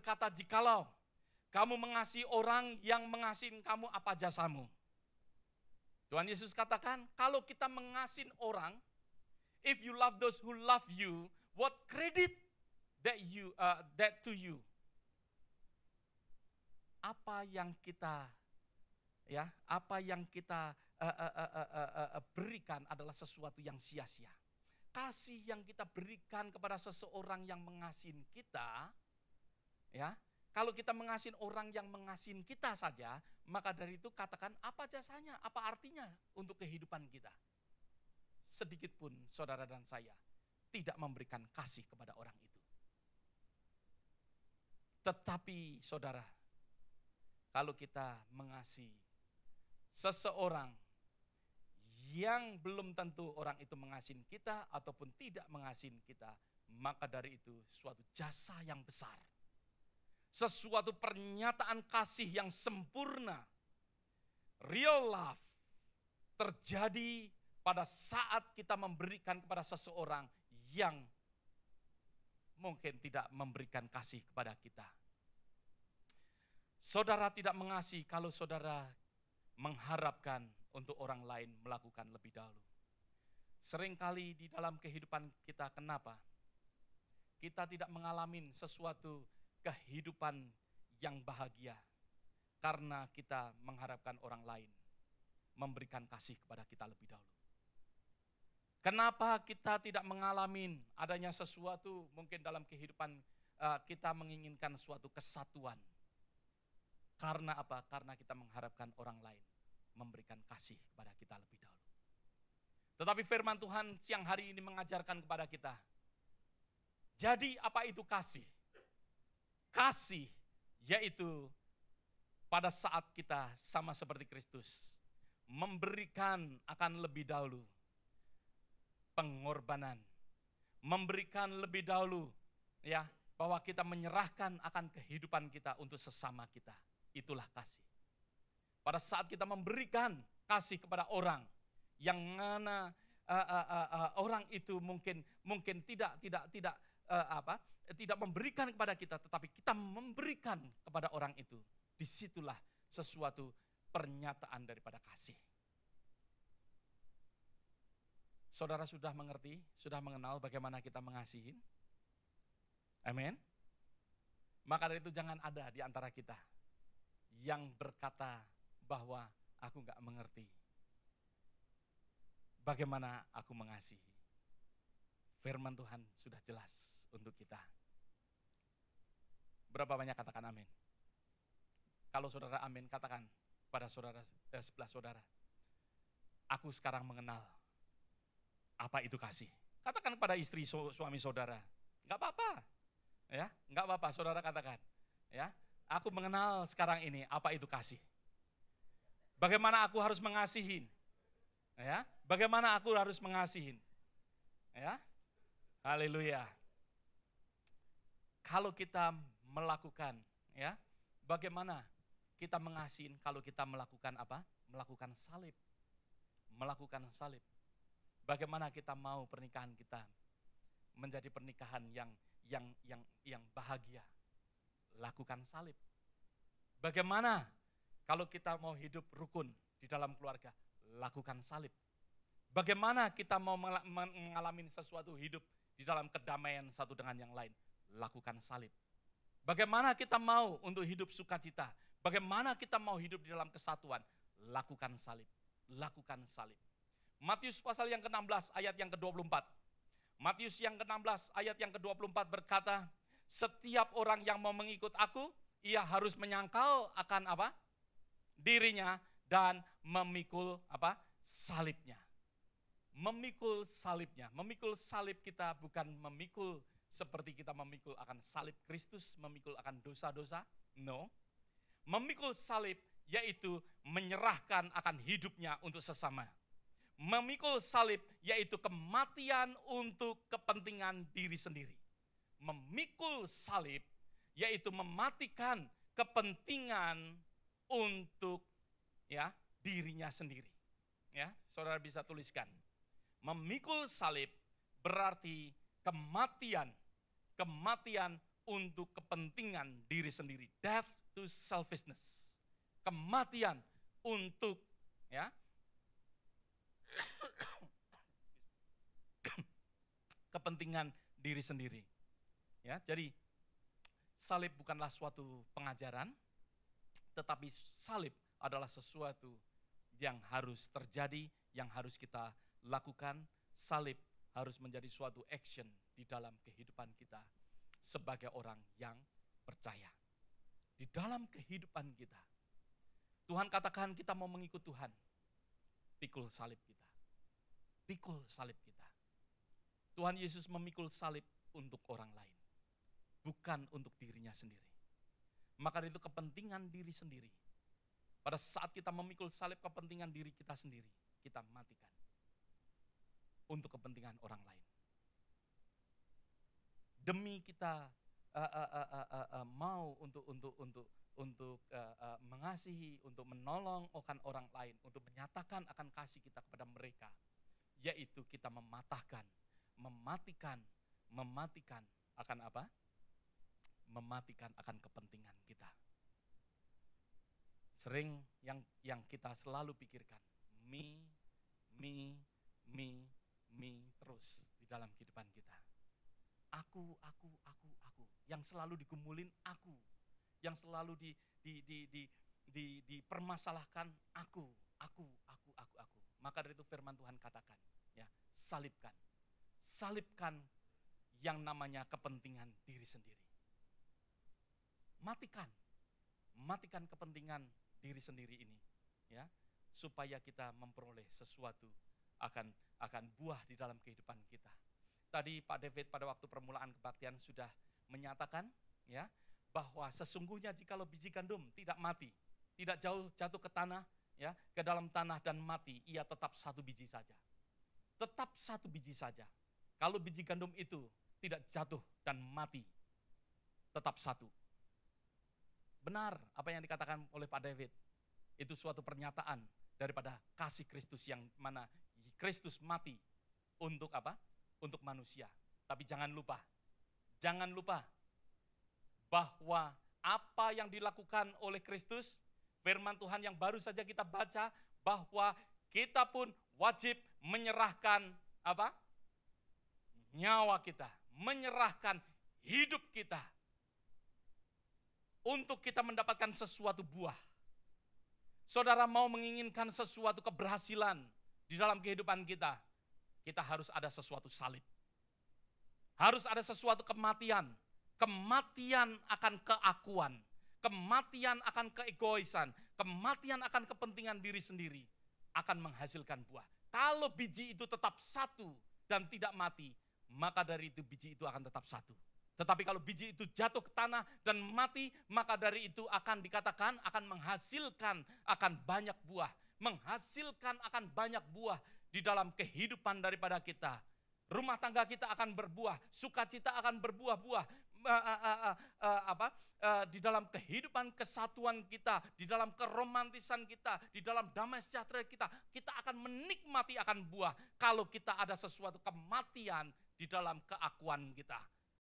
berkata, jikalau kamu mengasihi orang yang mengasihi kamu, apa jasamu? Tuhan Yesus katakan, kalau kita mengasihi orang, if you love those who love you, what credit that to you? Apa yang kita berikan adalah sesuatu yang sia-sia. Kasih yang kita berikan kepada seseorang yang mengasihi kita, ya. Kalau kita mengasihi orang yang mengasihi kita saja, maka dari itu katakan apa jasanya, apa artinya untuk kehidupan kita. Sedikit pun saudara dan saya tidak memberikan kasih kepada orang itu. Tetapi saudara, kalau kita mengasihi seseorang yang belum tentu orang itu mengasihi kita ataupun tidak mengasihi kita, maka dari itu suatu jasa yang besar. Sesuatu pernyataan kasih yang sempurna, real love, terjadi pada saat kita memberikan kepada seseorang yang mungkin tidak memberikan kasih kepada kita. Saudara tidak mengasihi kalau saudara mengharapkan untuk orang lain melakukan lebih dahulu. Seringkali di dalam kehidupan kita, kenapa? Kita tidak mengalami sesuatu kehidupan yang bahagia karena kita mengharapkan orang lain memberikan kasih kepada kita lebih dahulu. Kenapa kita tidak mengalami adanya sesuatu mungkin dalam kehidupan kita menginginkan suatu kesatuan? Karena apa? Karena kita mengharapkan orang lain memberikan kasih kepada kita lebih dahulu. Tetapi firman Tuhan siang hari ini mengajarkan kepada kita, jadi apa itu kasih? Kasih yaitu pada saat kita sama seperti Kristus, memberikan akan lebih dahulu pengorbanan, memberikan lebih dahulu ya, bahwa kita menyerahkan akan kehidupan kita untuk sesama kita. Itulah kasih. Pada saat kita memberikan kasih kepada orang yang mana orang itu mungkin tidak memberikan kepada kita, tetapi kita memberikan kepada orang itu. Disitulah sesuatu pernyataan daripada kasih. Saudara sudah mengerti, sudah mengenal bagaimana kita mengasihi? Amin. Maka dari itu jangan ada di antara kita yang berkata bahwa aku gak mengerti bagaimana aku mengasihi. Firman Tuhan sudah jelas untuk kita. Berapa banyak katakan amin? Kalau saudara amin, katakan pada saudara sebelah saudara, aku sekarang mengenal apa itu kasih. Katakan kepada istri suami saudara, nggak apa-apa, ya, nggak apa-apa. Saudara katakan, ya, aku mengenal sekarang ini apa itu kasih. Bagaimana aku harus mengasihin, ya, bagaimana aku harus mengasihin, ya, haleluya. Kalau kita melakukan, ya, bagaimana kita mengasihin kalau kita melakukan apa? Melakukan salib, melakukan salib. Bagaimana kita mau pernikahan kita menjadi pernikahan yang bahagia? Lakukan salib. Bagaimana kalau kita mau hidup rukun di dalam keluarga? Lakukan salib. Bagaimana kita mau mengalami sesuatu hidup di dalam kedamaian satu dengan yang lain? Lakukan salib. Bagaimana kita mau untuk hidup sukacita? Bagaimana kita mau hidup di dalam kesatuan? Lakukan salib. Lakukan salib. Matius pasal yang ke-16 ayat yang ke-24. Matius yang ke-16 ayat yang ke-24 berkata, setiap orang yang mau mengikut aku, ia harus menyangkal akan apa? Dirinya dan memikul apa? Salibnya. Memikul salibnya. Memikul salib kita bukan memikul seperti kita memikul akan salib Kristus, memikul akan dosa-dosa. No. Memikul salib yaitu menyerahkan akan hidupnya untuk sesama. Memikul salib yaitu kematian untuk kepentingan diri sendiri. Memikul salib yaitu mematikan kepentingan untuk ya dirinya sendiri. Ya, saudara bisa tuliskan. Memikul salib berarti kematian untuk kepentingan diri sendiri. Death to selfishness. Kematian untuk ya kepentingan diri sendiri. Ya, jadi salib bukanlah suatu pengajaran, tetapi salib adalah sesuatu yang harus terjadi, yang harus kita lakukan. Salib harus menjadi suatu action di dalam kehidupan kita sebagai orang yang percaya. Di dalam kehidupan kita, Tuhan katakan kita mau mengikut Tuhan, pikul salib kita. Pikul salib kita. Tuhan Yesus memikul salib untuk orang lain, bukan untuk dirinya sendiri. Maka itu kepentingan diri sendiri. Pada saat kita memikul salib kepentingan diri kita sendiri, kita matikan untuk kepentingan orang lain. Demi kita mau untuk mengasihi, untuk menolong akan orang lain, untuk menyatakan akan kasih kita kepada mereka, yaitu kita mematikan akan apa? Mematikan akan kepentingan kita. Sering yang kita selalu pikirkan, me terus di dalam kehidupan kita. Aku. Yang selalu digumulin aku. Yang selalu dipermasalahkan aku. Maka dari itu firman Tuhan katakan, ya, salibkan yang namanya kepentingan diri sendiri. Matikan kepentingan diri sendiri ini, ya, supaya kita memperoleh sesuatu akan buah di dalam kehidupan kita. Tadi Pak David pada waktu permulaan kebaktian sudah menyatakan, ya, bahwa sesungguhnya jikalau biji gandum tidak mati, tidak jatuh ke tanah, ya, ke dalam tanah dan mati, ia tetap satu biji saja. Tetap satu biji saja. Kalau biji gandum itu tidak jatuh dan mati, tetap satu. Benar apa yang dikatakan oleh Pak David. Itu suatu pernyataan daripada kasih Kristus yang mana Kristus mati untuk apa? Untuk manusia. Tapi jangan lupa bahwa apa yang dilakukan oleh Kristus, firman Tuhan yang baru saja kita baca, bahwa kita pun wajib menyerahkan apa? Nyawa kita, menyerahkan hidup kita untuk kita mendapatkan sesuatu buah. Saudara mau menginginkan sesuatu keberhasilan di dalam kehidupan kita, kita harus ada sesuatu salib. Harus ada sesuatu kematian. Kematian akan keakuan. Kematian akan keegoisan. Kematian akan kepentingan diri sendiri. Akan menghasilkan buah. Kalau biji itu tetap satu dan tidak mati, maka dari itu biji itu akan tetap satu. Tetapi kalau biji itu jatuh ke tanah dan mati, maka dari itu akan dikatakan akan menghasilkan akan banyak buah. Menghasilkan akan banyak buah di dalam kehidupan daripada kita. Rumah tangga kita akan berbuah, sukacita akan berbuah-buah. Di dalam kehidupan kesatuan kita, di dalam keromantisan kita, di dalam damai sejahtera kita akan menikmati akan buah kalau kita ada sesuatu kematian di dalam keakuan kita.